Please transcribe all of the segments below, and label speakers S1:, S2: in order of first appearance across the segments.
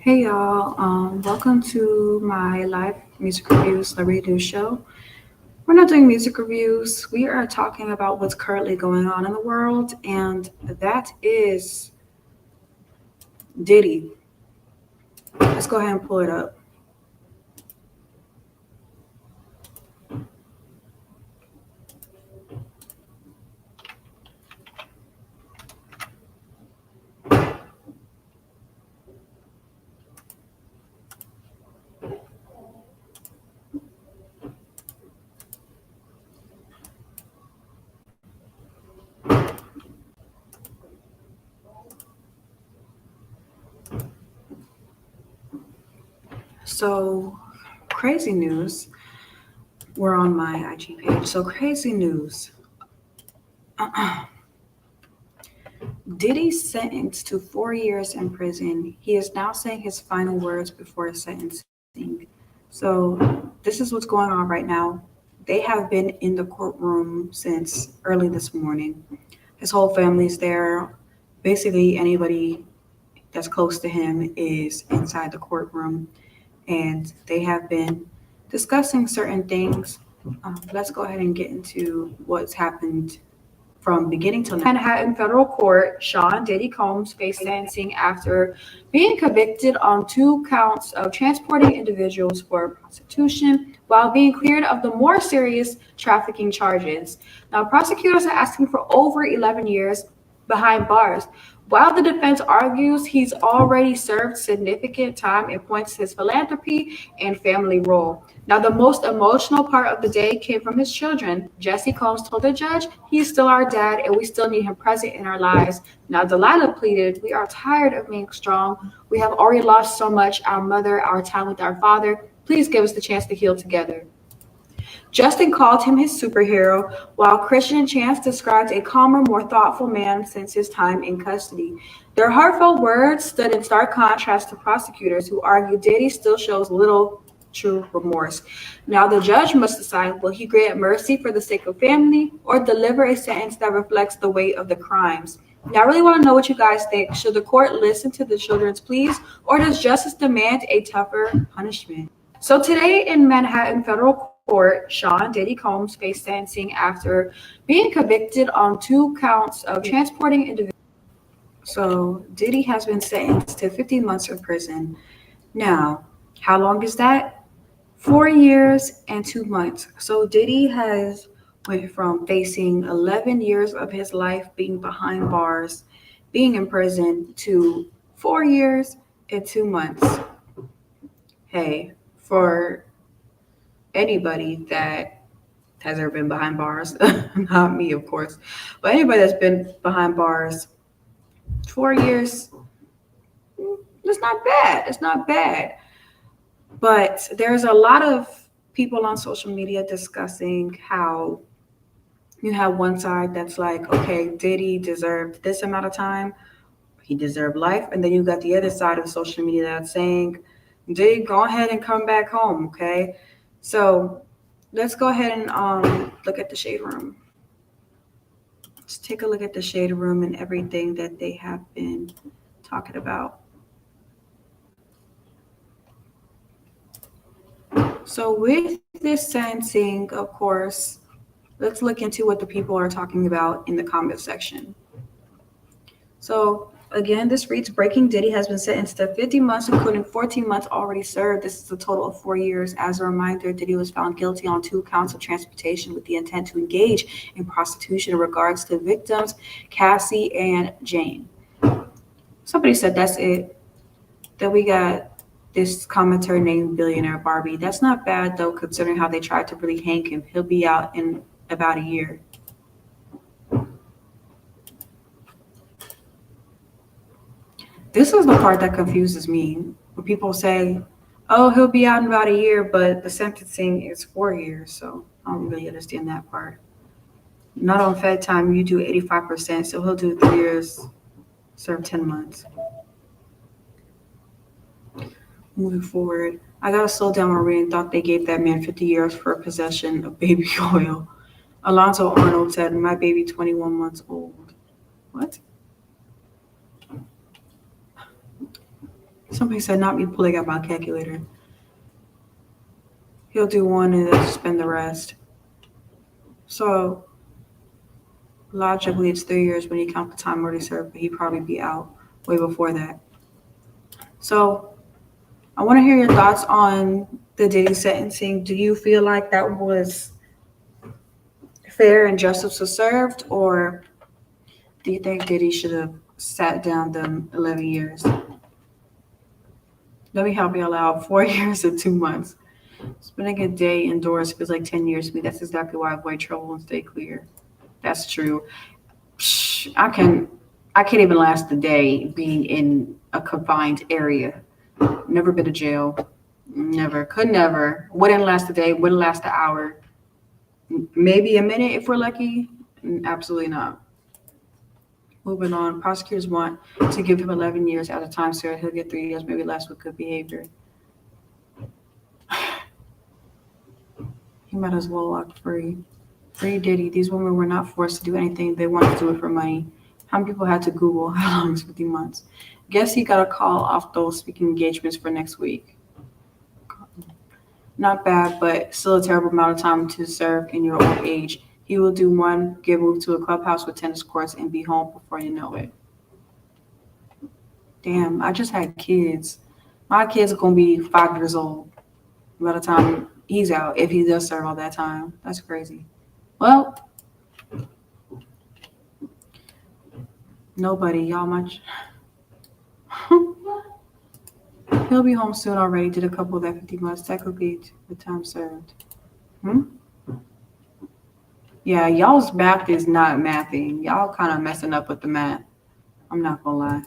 S1: Hey y'all, welcome to my live music reviews, the radio show. We're not doing music reviews, we are talking about what's currently going on in the world, and that is Diddy. Let's go ahead and pull it up. So, crazy news. We're on my IG page. So, crazy news. Diddy sentenced to 4 years in prison. He is now saying his final words before his sentencing. So, this is what's going on right now. They have been in the courtroom since early this morning. His whole family's there. Basically, anybody that's close to him is inside the courtroom, and they have been discussing certain things. Let's go ahead and get into what's happened from beginning till now. Manhattan federal court, Sean Diddy Combs faced sentencing after being convicted on 2 counts of transporting individuals for prostitution while being cleared of the more serious trafficking charges. Now, prosecutors are asking for over 11 years behind bars. While the defense argues he's already served significant time, it points to his philanthropy and family role. Now, the most emotional part of the day came from his children. Jesse Combs told the judge, "He's still our dad and we still need him present in our lives." Now, Delilah pleaded, "We are tired of being strong. We have already lost so much, our mother, our time with our father. Please give us the chance to heal together." Justin called him his superhero, while Christian Chance described a calmer, more thoughtful man since his time in custody. Their heartfelt words stood in stark contrast to prosecutors who argue Diddy still shows little true remorse. Now the judge must decide, will he grant mercy for the sake of family or deliver a sentence that reflects the weight of the crimes? Now I really want to know what you guys think. Should the court listen to the children's pleas, or does justice demand a tougher punishment? So today in Manhattan federal court, Sean Diddy Combs faced sentencing after being convicted on 2 counts of transporting individuals. So Diddy has been sentenced to 50 months in prison. Now, how long is that? 4 years and 2 months. So Diddy has went from facing 11 years of his life being behind bars, being in prison, to 4 years and 2 months. Hey, for anybody that has ever been behind bars, not me, of course, but anybody that's been behind bars, 4 years, it's not bad. It's not bad. But there's a lot of people on social media discussing how you have one side that's like, okay, Diddy deserved this amount of time, he deserved life. And then you got the other side of social media that's saying, Diddy, go ahead and come back home, okay? So let's go ahead and look at the Shade Room. Let's take a look at the Shade Room and everything that they have been talking about. So with this sentencing, of course, let's look into what the people are talking about in the comment section. So again, this reads, breaking Diddy has been sentenced to 50 months, including 14 months already served. This is a total of 4 years. As a reminder, Diddy was found guilty on 2 counts of transportation with the intent to engage in prostitution in regards to victims, Cassie and Jane. Somebody said that's it. Then we got this commenter named Billionaire Barbie. That's not bad though, considering how they tried to really hang him. He'll be out in about a year. This is the part that confuses me. When people say, oh, he'll be out in about a year, but the sentencing is 4 years. So I don't really understand that part. Not on Fed time, you do 85%, so he'll do 3 years, serve 10 months. Moving forward, I gotta slow down my reading. Thought they gave that man 50 years for possession of baby oil. Alonzo Arnold said, my baby 21 months old. What? Somebody said, not me pulling out my calculator. He'll do one and then spend the rest. So logically, it's 3 years when you count the time already served, but he'd probably be out way before that. So I want to hear your thoughts on the Diddy sentencing. Do you feel like that was fair and justice was served, or do you think Diddy should have sat down them 11 years? Let me help y'all out. 4 years and 2 months. Spending a day indoors feels like 10 years to me. That's exactly why I avoid trouble and stay clear. That's true. Psh, I can't even last a day being in a confined area. Never been to jail. Never. Could never. Wouldn't last a day. Wouldn't last an hour. Maybe a minute if we're lucky. Absolutely not. Moving on. Prosecutors want to give him 11 years at a time, so he'll get 3 years, maybe less with good behavior. He might as well walk free. Free Diddy. These women were not forced to do anything. They wanted to do it for money. How many people had to Google how long is 50 months? Guess he got a call off those speaking engagements for next week. Not bad, but still a terrible amount of time to serve in your old age. He will do one, get moved to a clubhouse with tennis courts, and be home before you know it. Damn, I just had kids. My kids are going to be 5 years old by the time he's out, if he does serve all that time. That's crazy. Well, nobody, y'all much. He'll be home soon already. Did a couple of that 50 months. Technically, the time served. Hmm? Yeah, y'all's math is not mathing. Y'all kind of messing up with the math. I'm not going to lie.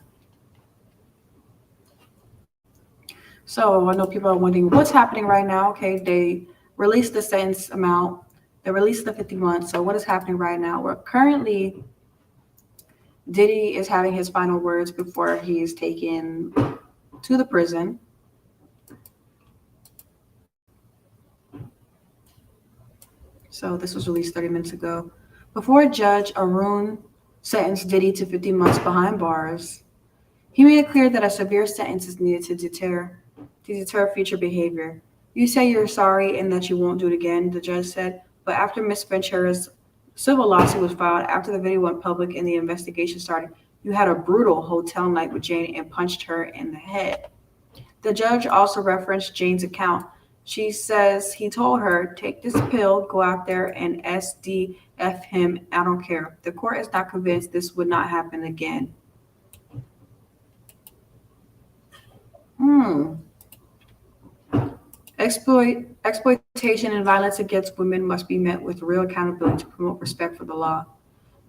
S1: So I know people are wondering what's happening right now. Okay, they released the sentence amount. They released the 50 months. So what is happening right now? We're currently, Diddy is having his final words before he is taken to the prison. So this was released 30 minutes ago. Before Judge Arun sentenced Diddy to 50 months behind bars, he made it clear that a severe sentence is needed to deter future behavior. You say you're sorry and that you won't do it again, the judge said, but after Ms. Ventura's civil lawsuit was filed, after the video went public and the investigation started, you had a brutal hotel night with Jane and punched her in the head. The judge also referenced Jane's account. She says he told her, take this pill, go out there and SDF him. I don't care. The court is not convinced this would not happen again. Exploitation and violence against women must be met with real accountability to promote respect for the law,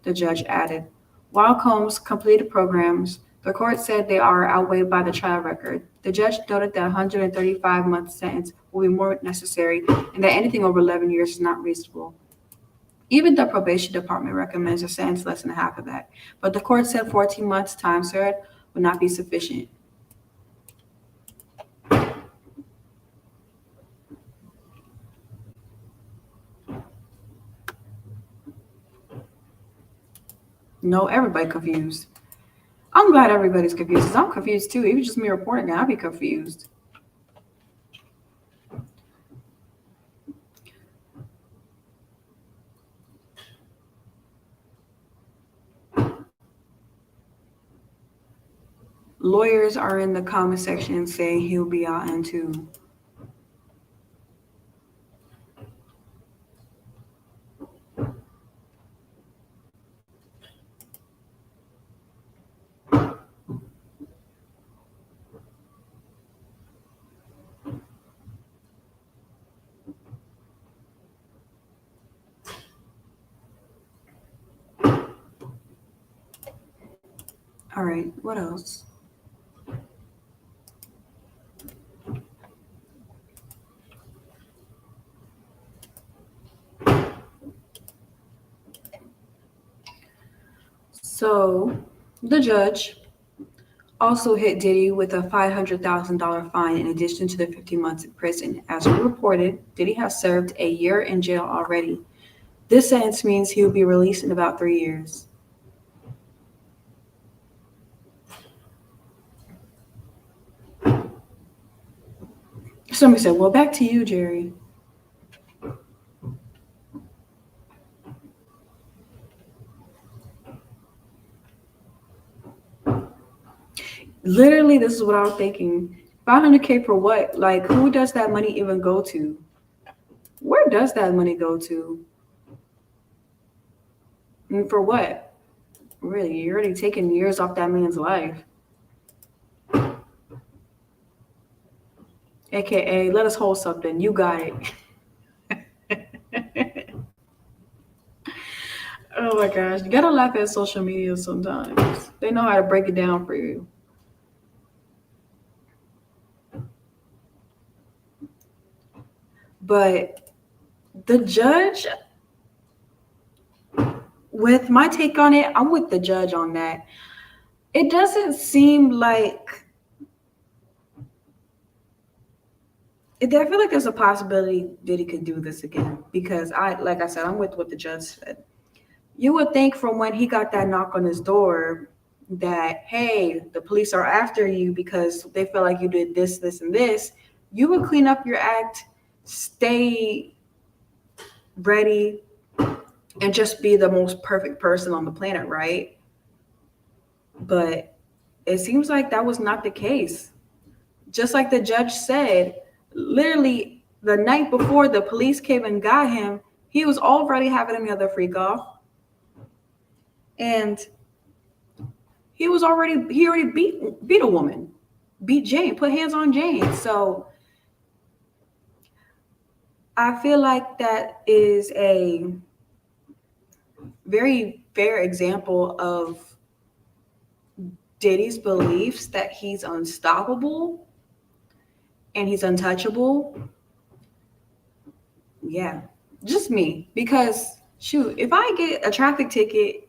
S1: the judge added. While Combs completed programs, the court said they are outweighed by the trial record. The judge noted that a 135-month sentence will be more necessary and that anything over 11 years is not reasonable. Even the probation department recommends a sentence less than half of that, but the court said 14 months time served would not be sufficient. No, everybody confused. I'm glad everybody's confused because I'm confused too. Even just me reporting it, I'd be confused. Lawyers are in the comment section saying he'll be out in 2. All right, what else? So the judge also hit Diddy with a $500,000 fine in addition to the 50 months in prison. As we reported, Diddy has served a year in jail already. This sentence means he will be released in about 3 years. Somebody said, well, back to you, Jerry. Literally, this is what I was thinking. 500K for what? Like, who does that money even go to? Where does that money go to? And for what? Really, you're already taking years off that man's life. AKA, let us hold something. You got it. Oh my gosh. You gotta laugh at social media sometimes. They know how to break it down for you. But the judge, with my take on it, I'm with the judge on that. It doesn't seem like I feel like there's a possibility that he could do this again because like I said, I'm with what the judge said. You would think from when he got that knock on his door that, hey, the police are after you because they feel like you did this, this, and this. You would clean up your act, stay ready, and just be the most perfect person on the planet, right? But it seems like that was not the case. Just like the judge said, literally the night before the police came and got him, he was already having another freak off. And he already beat a woman, beat Jane, put hands on Jane. So I feel like that is a very fair example of Diddy's beliefs that he's unstoppable and he's untouchable. Yeah, just me. Because shoot, if I get a traffic ticket,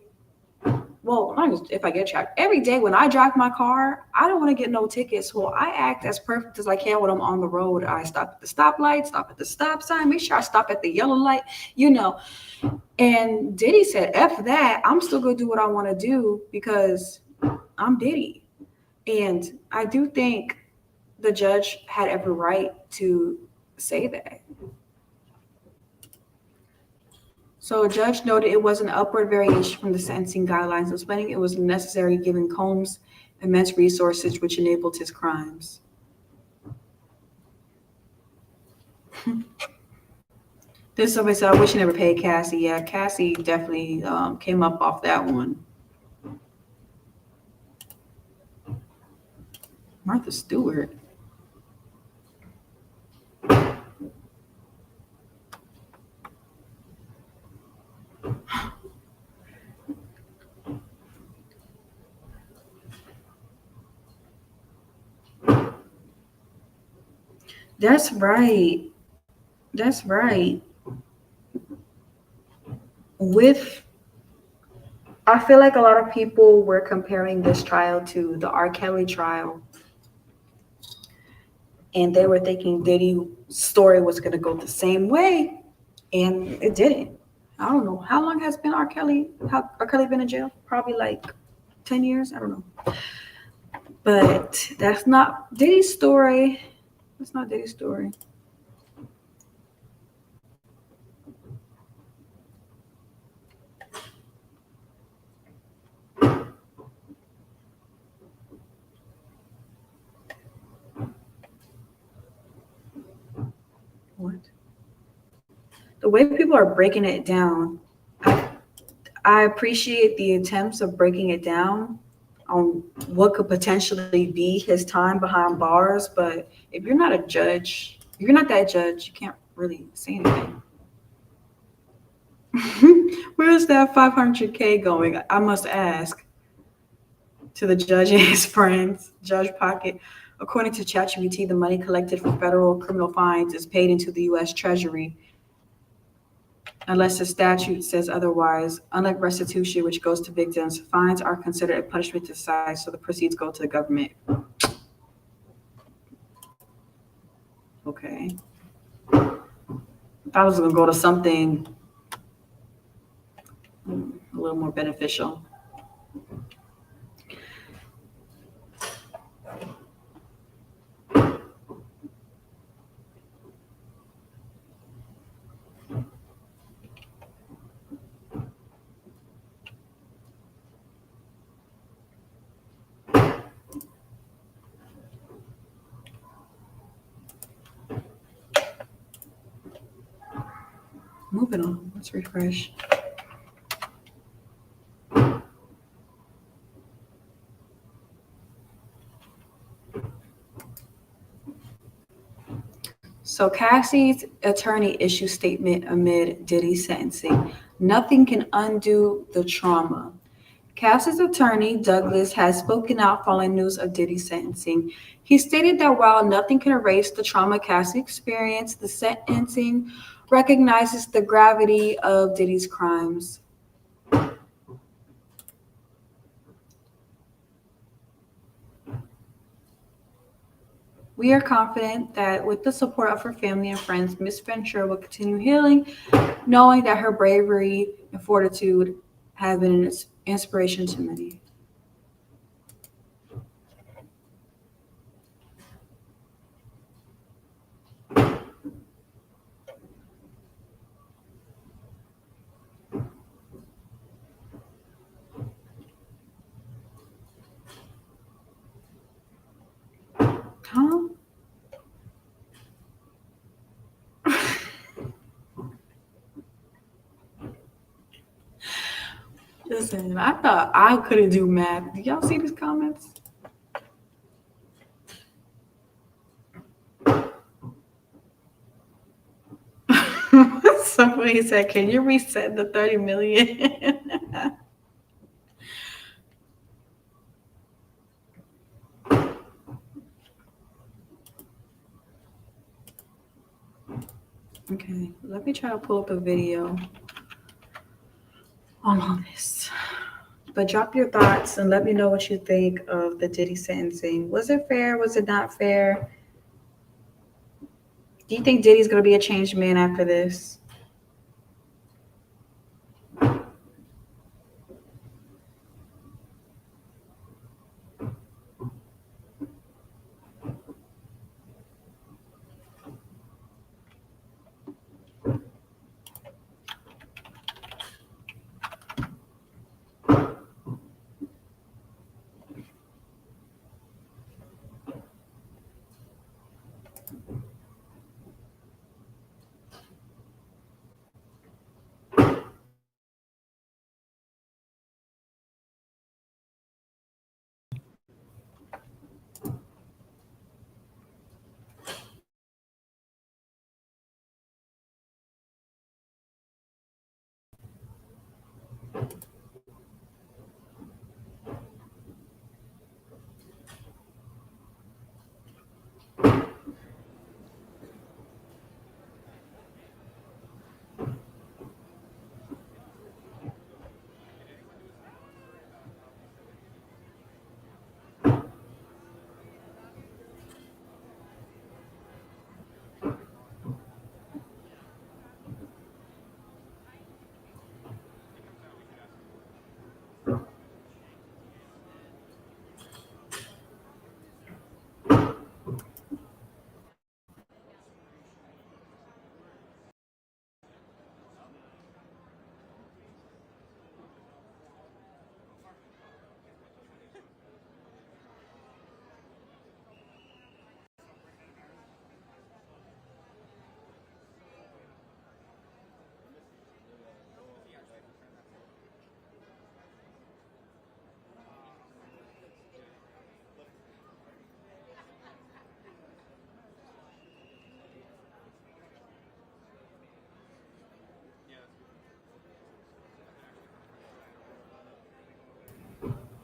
S1: well, not just if I get tracked, every day when I drive my car, I don't want to get no tickets. Well, I act as perfect as I can when I'm on the road. I stop at the stoplight, stop at the stop sign, make sure I stop at the yellow light, you know. And Diddy said, F that, I'm still going to do what I want to do because I'm Diddy. And I do think the judge had every right to say that. So a judge noted it was an upward variation from the sentencing guidelines, explaining it was necessary given Combs' immense resources which enabled his crimes. Then somebody said, I wish you never paid Cassie. Yeah, Cassie definitely came up off that one. Martha Stewart. That's right. That's right. With, I feel like a lot of people were comparing this trial to the R. Kelly trial, and they were thinking Diddy's story was going to go the same way, and it didn't. I don't know how long has been R. Kelly been in jail? Probably like 10 years. I don't know. But that's not Diddy's story. That's not Diddy's story. What? The way people are breaking it down, I appreciate the attempts of breaking it down on what could potentially be his time behind bars. But if you're not a judge, if you're not that judge, you can't really say anything. Where's that 500K going? I must ask to the judge and his friends, Judge Pocket. According to ChatGPT, the money collected from federal criminal fines is paid into the U.S. Treasury unless the statute says otherwise. Unlike restitution, which goes to victims, fines are considered a punishment to society, so the proceeds go to the government. Okay. I was going to go to something a little more beneficial. moving on. Let's refresh. So Cassie's attorney issues statement amid Diddy's sentencing. Nothing can undo the trauma. Cassie's attorney, Douglas, has spoken out following news of Diddy's sentencing. He stated that while nothing can erase the trauma Cassie experienced, the sentencing recognizes the gravity of Diddy's crimes. We are confident that with the support of her family and friends, Miss Ventura will continue healing, knowing that her bravery and fortitude have been an inspiration to many. Huh? Listen, I thought I couldn't do math. Do y'all see these comments? Somebody said, "Can you reset the 30 million?" Okay, let me try to pull up a video on all this. But drop your thoughts and let me know what you think of the Diddy sentencing. Was it fair? Was it not fair? Do you think Diddy's gonna be a changed man after this?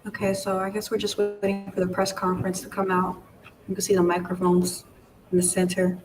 S1: Okay, so I guess we're just waiting for the press conference to come out. You can see the microphones in the center.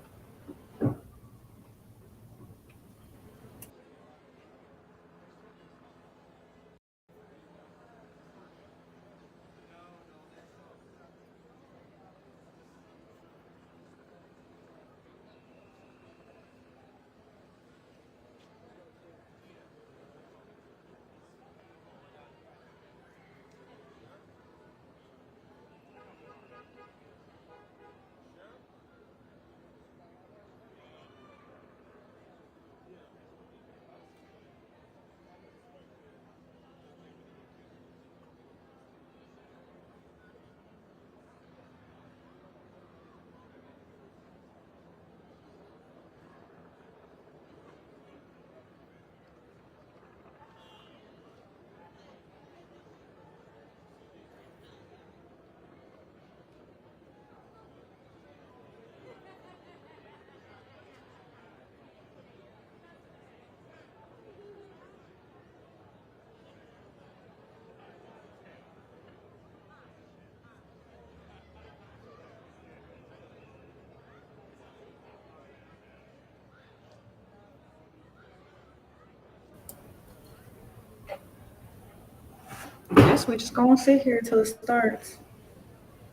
S1: guess we just gonna sit here till it starts.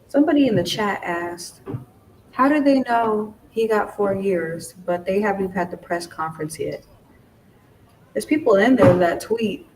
S1: Somebody in the chat asked, how do they know he got 4 years, but they haven't even had the press conference yet? There's people in there that tweet.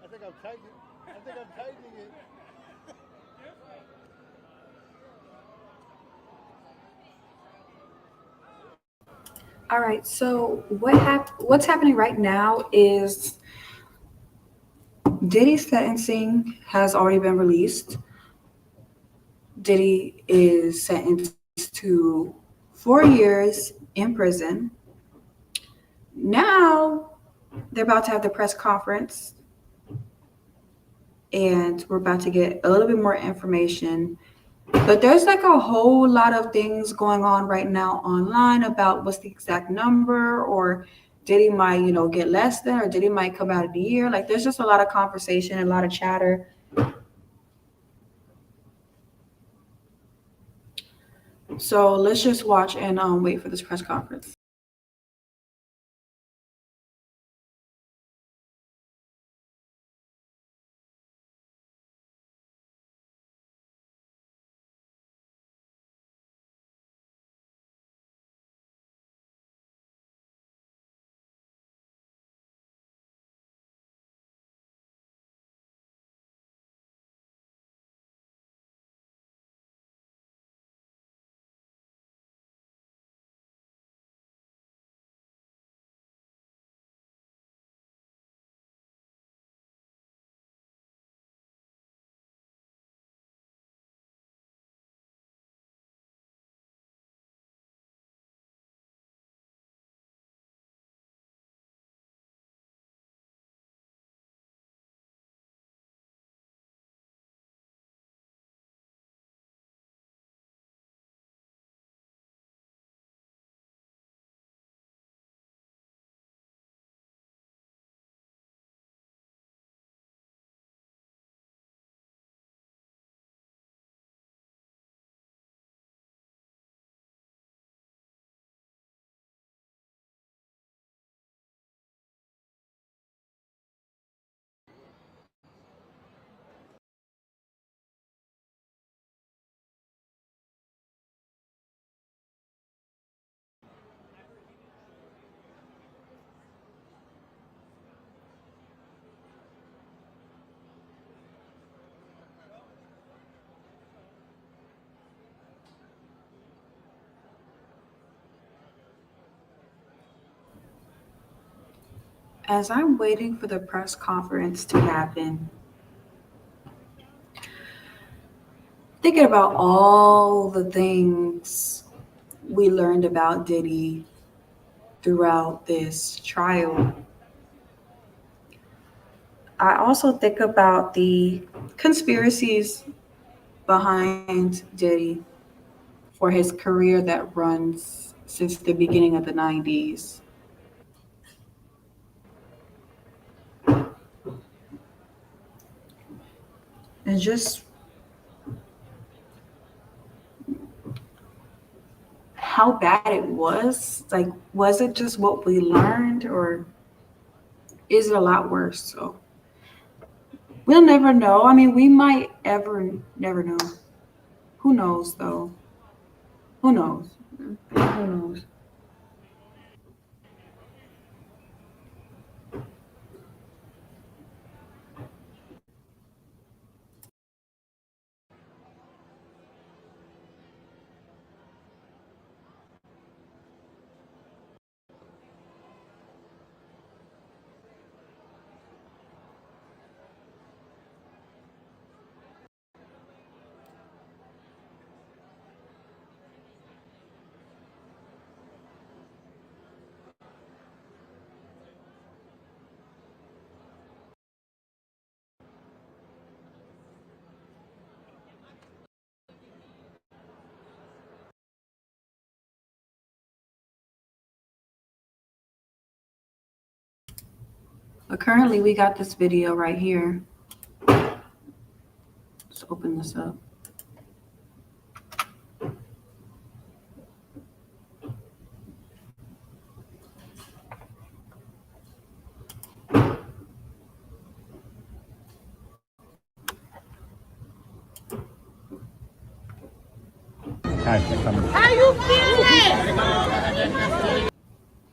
S2: I think I'm tightening. I think I'm tightening it.
S1: All right, so what's happening right now is Diddy's sentencing has already been released. Diddy is sentenced to 4 years in prison. Now they're about to have the press conference, and we're about to get a little bit more information. But there's like a whole lot of things going on right now online about what's the exact number, or Diddy might, get less than, or Diddy might come out of the year. Like there's just a lot of conversation, a lot of chatter. So let's just watch and wait for this press conference. As I'm waiting for the press conference to happen, thinking about all the things we learned about Diddy throughout this trial, I also think about the conspiracies behind Diddy for his career that runs since the beginning of the 90s. And just how bad it was. Like, was it just what we learned, or is it a lot worse? So we'll never know. I mean, we might ever never know. Who knows, though? Who knows? Who knows? But currently, we got this video right here. Let's open this up.
S2: How you
S3: feeling?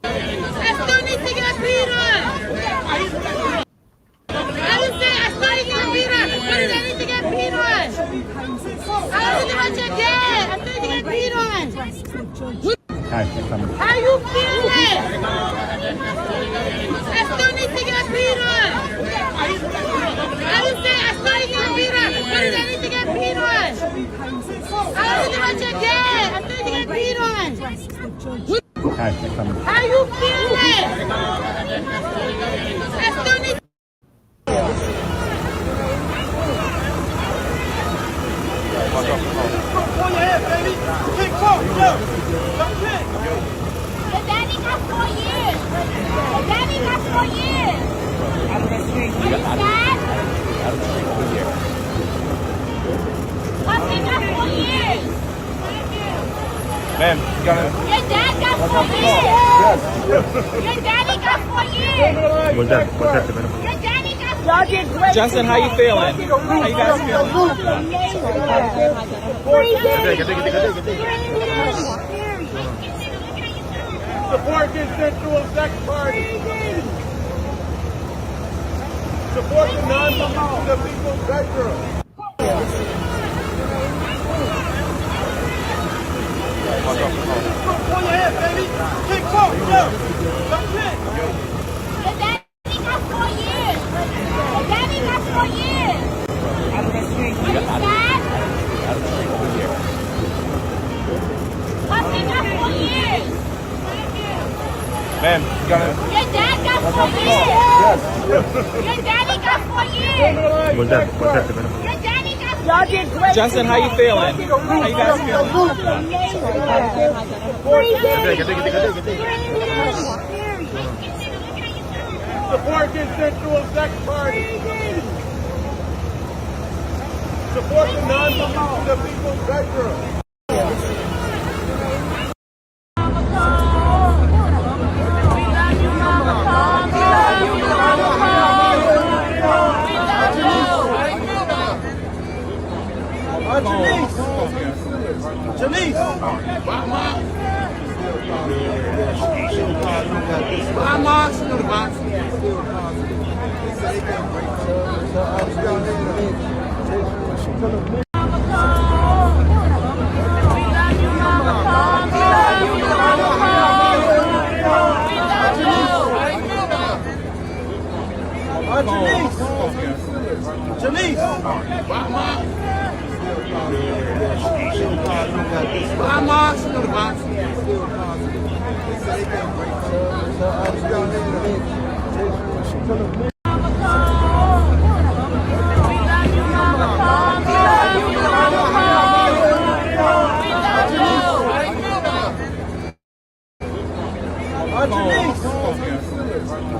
S3: I still need to get beat on. I was saying I still need to get beat on. What does I need to get beat on? I don't need to watch your dad. I still need to get beat on. How you feeling? I still need to get beat on. I was saying I still need to get beat on. What does I need to get beat on? I don't need to watch your dad. I still need to get beat on. How you feeling? I still need.
S2: on your head, baby. Kick forward, yo. Jump in.
S3: The daddy got 4 years. The daddy got 4 years. Are you sad? Puppy got 4 years.
S2: Ma'am, you got it.
S3: Your dad got 4 years. Your daddy got 4 years.
S2: What's that, madam?
S3: Your daddy got 4 years.
S4: Justin, how you feeling? How you guys feeling?
S2: Support this sensual sex party. Support the non-believers in the people's bedroom. On your head, baby. Kick forward, yo. Jump in.
S3: The daddy got 4 years. The daddy got 4 years. Are you sad? Puppy got 4 years.
S2: Ma'am, you got it.
S3: Your dad got 4 years. Your daddy got 4 years.
S2: What's that, madam?
S3: Your daddy got 4 years.
S4: Justin, how you feeling? How you guys feeling?
S2: Support this sensual sex party. Support the non-believers in the people's bedroom. Janice! Hi, Mox. You know the box. Janice! Bye, Mark. You know the box.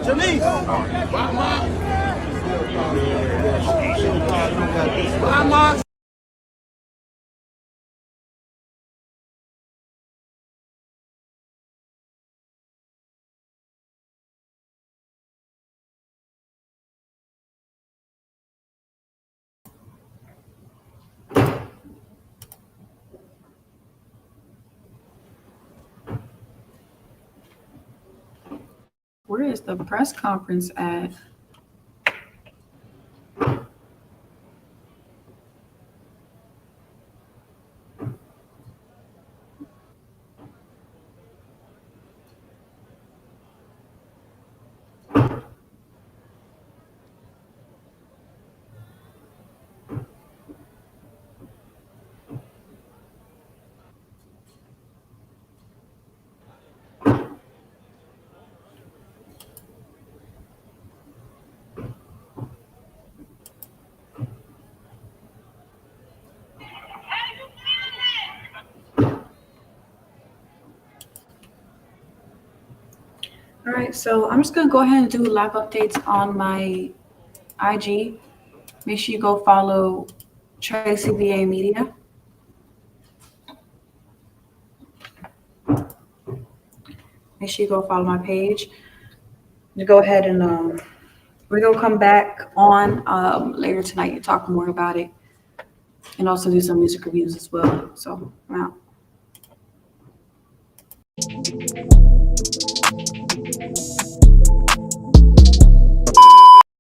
S2: Janice! Bye, Mark. Bye, Mark.
S1: Where is the press conference at? All right, so I'm just gonna go ahead and do live updates on my IG. Make sure you go follow Tracy VA Media. Make sure you go follow my page. You go ahead and we're gonna come back on later tonight and talk more about it, and also do some music reviews as well. So I'm out.